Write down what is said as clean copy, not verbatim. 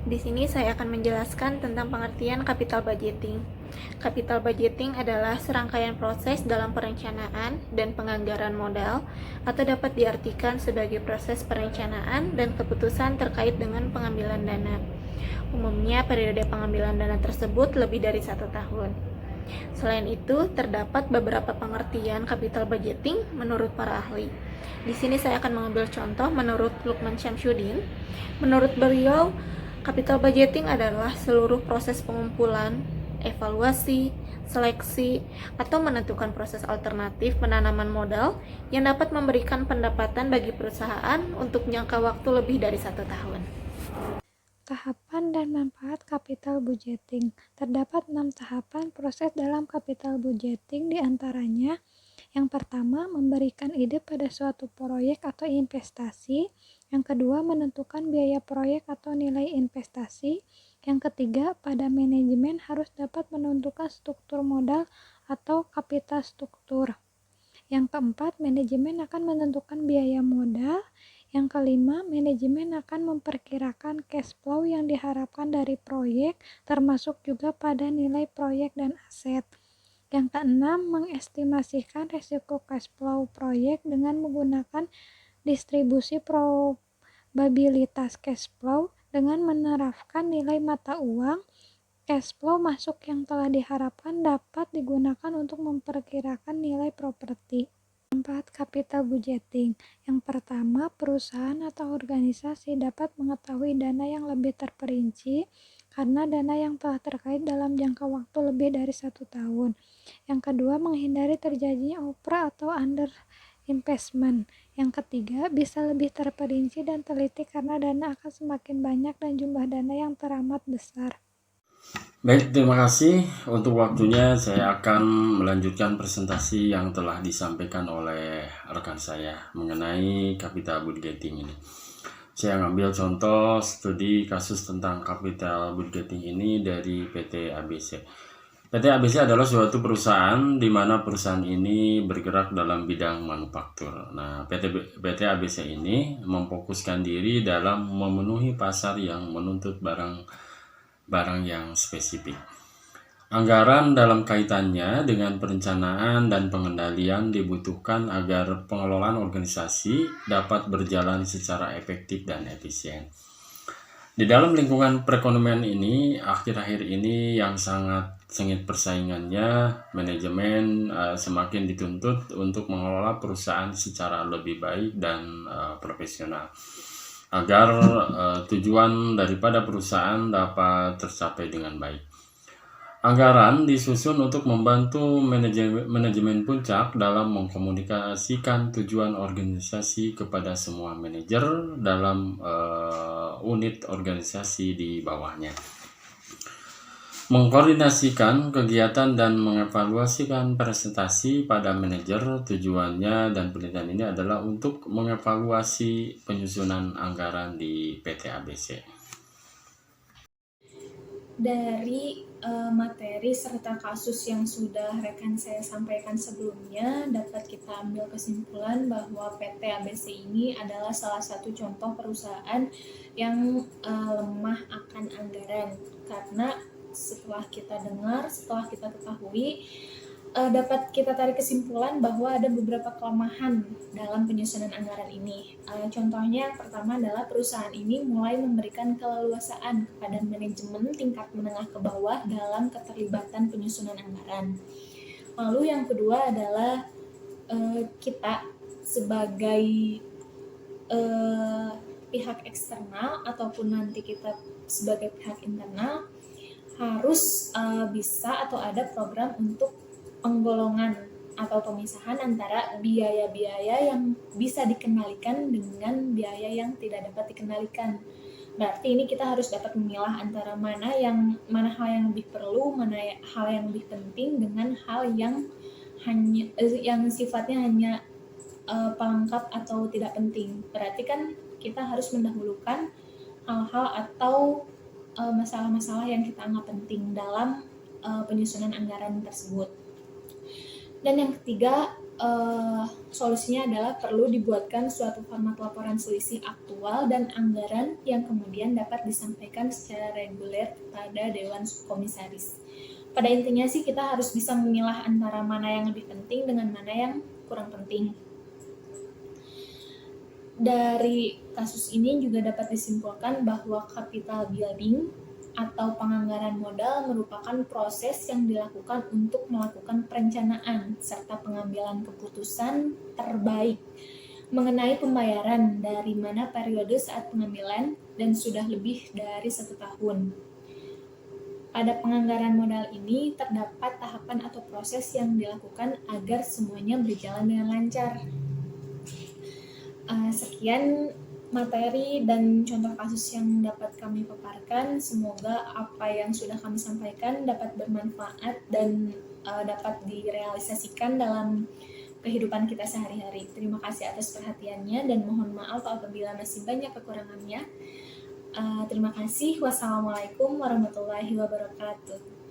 Di sini saya akan menjelaskan tentang pengertian capital budgeting. Capital budgeting adalah serangkaian proses dalam perencanaan dan penganggaran modal, atau dapat diartikan sebagai proses perencanaan dan keputusan terkait dengan pengambilan dana. Umumnya, periode pengambilan dana tersebut lebih dari 1 tahun. Selain itu, terdapat beberapa pengertian capital budgeting menurut para ahli. Di sini saya akan mengambil contoh menurut Lukman Syamsuddin. Menurut beliau, capital budgeting adalah seluruh proses pengumpulan, evaluasi, seleksi, atau menentukan proses alternatif penanaman modal yang dapat memberikan pendapatan bagi perusahaan untuk jangka waktu lebih dari 1 tahun. Tahapan dan manfaat capital budgeting. Terdapat 6 tahapan proses dalam capital budgeting, diantaranya yang pertama, memberikan ide pada suatu proyek atau investasi. Yang kedua, menentukan biaya proyek atau nilai investasi. Yang ketiga, pada manajemen harus dapat menentukan struktur modal atau kapital struktur. Yang keempat, manajemen akan menentukan biaya modal. Yang kelima, manajemen akan memperkirakan cash flow yang diharapkan dari proyek, termasuk juga pada nilai proyek dan aset. Yang keenam, mengestimasikan risiko cash flow proyek dengan menggunakan distribusi probabilitas cash flow dengan menerapkan nilai mata uang. Cash flow masuk yang telah diharapkan dapat digunakan untuk memperkirakan nilai properti. Manfaat capital budgeting. Yang pertama, perusahaan atau organisasi dapat mengetahui dana yang lebih terperinci karena dana yang telah terkait dalam jangka waktu lebih dari 1 tahun. Yang kedua, menghindari terjadinya over atau under investment. Yang ketiga, bisa lebih terperinci dan teliti karena dana akan semakin banyak dan jumlah dana yang teramat besar. Baik, terima kasih untuk waktunya. Saya akan melanjutkan presentasi yang telah disampaikan oleh rekan saya mengenai capital budgeting ini. Saya ambil contoh studi kasus tentang capital budgeting ini dari PT ABC. PT ABC adalah suatu perusahaan di mana perusahaan ini bergerak dalam bidang manufaktur. Nah, PT ABC ini memfokuskan diri dalam memenuhi pasar yang menuntut barang yang spesifik. Anggaran dalam kaitannya dengan perencanaan dan pengendalian dibutuhkan agar pengelolaan organisasi dapat berjalan secara efektif dan efisien. Di dalam lingkungan perekonomian ini, akhir-akhir ini yang sangat sengit persaingannya, manajemen semakin dituntut untuk mengelola perusahaan secara lebih baik dan profesional agar tujuan daripada perusahaan dapat tercapai dengan baik. Anggaran disusun untuk membantu manajemen puncak dalam mengkomunikasikan tujuan organisasi kepada semua manajer dalam unit organisasi di bawahnya. Mengkoordinasikan kegiatan dan mengevaluasikan presentasi pada manajer. Tujuannya dan penelitian ini adalah untuk mengevaluasi penyusunan anggaran di PT ABC. Dari materi serta kasus yang sudah rekan saya sampaikan sebelumnya, dapat kita ambil kesimpulan bahwa PT ABC ini adalah salah satu contoh perusahaan yang lemah akan anggaran, karena setelah kita dengar, setelah kita ketahui, dapat kita tarik kesimpulan bahwa ada beberapa kelemahan dalam penyusunan anggaran ini. Contohnya yang pertama adalah perusahaan ini mulai memberikan keleluasaan kepada manajemen tingkat menengah ke bawah dalam keterlibatan penyusunan anggaran. Lalu yang kedua adalah kita sebagai pihak eksternal ataupun nanti kita sebagai pihak internal harus bisa atau ada program untuk penggolongan atau pemisahan antara biaya-biaya yang bisa dikendalikan dengan biaya yang tidak dapat dikendalikan. Berarti ini kita harus dapat memilah antara mana hal yang lebih perlu, mana hal yang lebih penting dengan hal yang sifatnya hanya pelengkap atau tidak penting. Berarti kan kita harus mendahulukan hal-hal atau masalah-masalah yang kita anggap penting dalam penyusunan anggaran tersebut. Dan yang ketiga, Solusinya adalah perlu dibuatkan suatu format laporan selisih aktual dan anggaran yang kemudian dapat disampaikan secara reguler kepada Dewan Komisaris. Pada intinya sih kita harus bisa memilah antara mana yang lebih penting dengan mana yang kurang penting. Dari kasus ini juga dapat disimpulkan bahwa capital building atau penganggaran modal merupakan proses yang dilakukan untuk melakukan perencanaan serta pengambilan keputusan terbaik mengenai pembayaran dari mana periode saat pengambilan dan sudah lebih dari 1 tahun. Pada penganggaran modal ini terdapat tahapan atau proses yang dilakukan agar semuanya berjalan dengan lancar. Sekian materi dan contoh kasus yang dapat kami paparkan. Semoga apa yang sudah kami sampaikan dapat bermanfaat dan dapat direalisasikan dalam kehidupan kita sehari-hari. Terima kasih atas perhatiannya dan mohon maaf apabila masih banyak kekurangannya. Terima kasih. Wassalamualaikum warahmatullahi wabarakatuh.